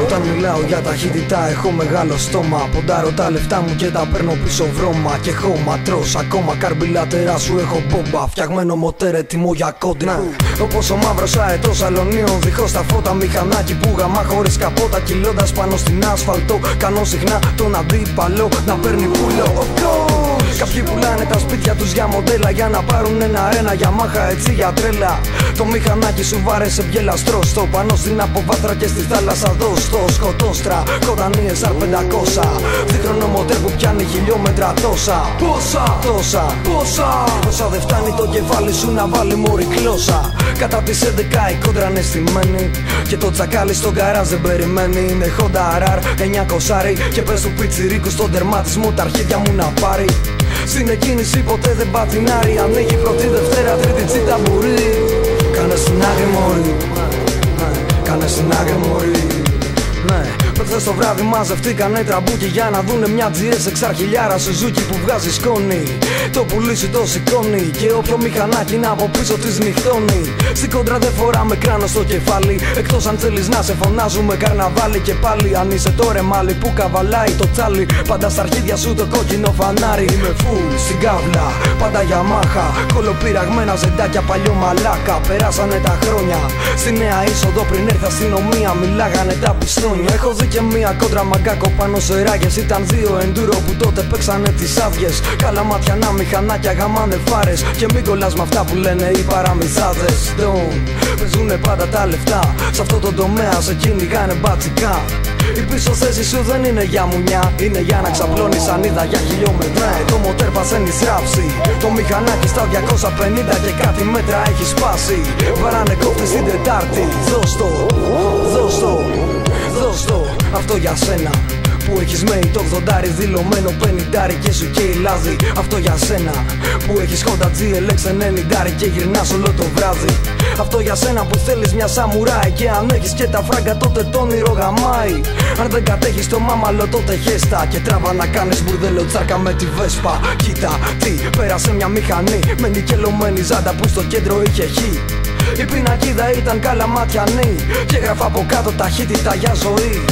Όταν μιλάω για ταχύτητα έχω μεγάλο στόμα. Ποντάρω τα λεφτά μου και τα παίρνω πίσω βρώμα. Και χώμα τρως ακόμα καρμπιλάτερά σου έχω μπόμπα. Φτιαγμένο μοτέρ έτοιμο για κόντρα. Όπως ο μαύρος αετός αλωνίων δίχως τα φώτα. Μηχανάκι που γαμά χωρίς καπότα. Κυλώντας πάνω στην άσφαλτο. Κάνω συχνά τον αντίπαλο να παίρνει πουλο. Κάποιοι πουλάνε τα σπίτια τους για μοντέλα. Για να πάρουν ένα Γιαμάχα έτσι για τρέλα. Το μηχανάκι σου βάρεσε μπιελαστρό. Στο πάνω στην αποβάθρα και στη θάλασσα δώστο. Σκοτόστρα, κοντανίες R500. Δίχρονο μοτέρ που πιάνει χιλιόμετρα τόσα. Πόσα δεν φτάνει το κεφάλι σου να βάλει μωρή κλώσσα. Κατά τις 11 η κόντρα είναι στημένη. Και το τσακάλι στο γκαράζ δεν περιμένει. Είναι Honda RR 900 και πες του πιτσιρίκου στον τερματισμό τα αρχίδια μου να πάρει. Στην εκκίνηση ποτέ δεν πατινάρει. Ανοίγει πρώτη, Δευτέρα, Τρίτη τσίτα μπορεί. Κάνε στην άκρη μωρή. Κάνε στην άκρη μωρή. Ναι, προχθές το βράδυ μαζευτήκανε τραμπούκι για να δουνε μια GS εξαρχιλιάρα Suzuki που βγάζει σκόνη. Το πουλί σου το σηκώνει και όποιο μηχανάκι είναι από πίσω της νυχτώνει. Στην κόντρα δεν φοράμε κράνο στο κεφάλι. Εκτός αν θέλεις να σε φωνάζουμε καρναβάλι. Και πάλι αν είσαι το ρεμάλι που καβαλάει το τσάλι. Πάντα στα αρχίδια σου το κόκκινο φανάρι. Είμαι full στην κάβλα, πάντα Yamaha. Κολοπειραγμένα ζεντάκια παλιό μαλάκα. Περάσανε τα χρόνια. Στη νέα είσοδο πριν έρθει αστυνομία μιλάγανε τα πιστόνια. Έχω δει και μία κόντρα μαγκάκο πάνω σε ράγες. Ήταν δύο enduro που τότε παίξανε τις άδειες. Καλά ματιανά μηχανάκια γαμάνε φάρες. Και μην κολλάς με αυτά που λένε οι παραμυθάδες. Παίζουνε πάντα τα λεφτά. Σε αυτό το τομέα σε κυνηγάνε μπατσικά. Η πίσω θέση σου δεν είναι για μουνιά. Είναι για να ξαπλώνεις ανίδα για χιλιόμετρα. Το μοτέρ πασένει στράψη. Το μηχανάκι στα 250 και κάτι μέτρα έχει σπάσει. Βαράνε κόφτη στην Τετάρτη. Δώσ' το, αυτό για σένα που έχεις μέει το 80 δηλωμένο 50 και σου καίει λάδι. Αυτό για σένα που έχεις Honda GLX 90 και γυρνάς όλο το βράδυ. Αυτό για σένα που θέλεις μια σαμουράι. Και αν έχεις και τα φράγκα τότε το όνειρο γαμάει. Αν δεν κατέχεις το μάμαλο τότε χέστα. Και τράβα να κάνεις μπουρδέλο τσάρκα με τη Βέσπα. Κοίτα τι πέρασε μια μηχανή με νικελωμένη ζάντα που στο κέντρο είχε χ. Η πινακίδα ήταν καλαματιανή και έγραφα από κάτω ταχύτητα για ζωή.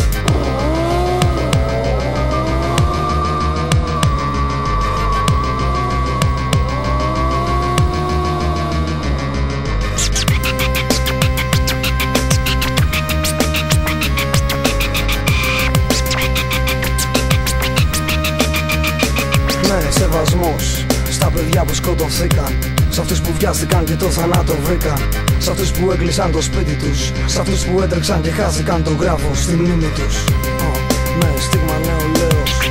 Ναι, σεβασμός στα παιδιά που σκοτωθήκαν. Σ' αυτούς που βιάστηκαν και το θανάτο βρήκαν. Σ' αυτούς που έκλεισαν το σπίτι τους. Σ' αυτούς που έτρεξαν και χάθηκαν το γράφο στη μνήμη τους. Ναι, στίγμα νεολαίος.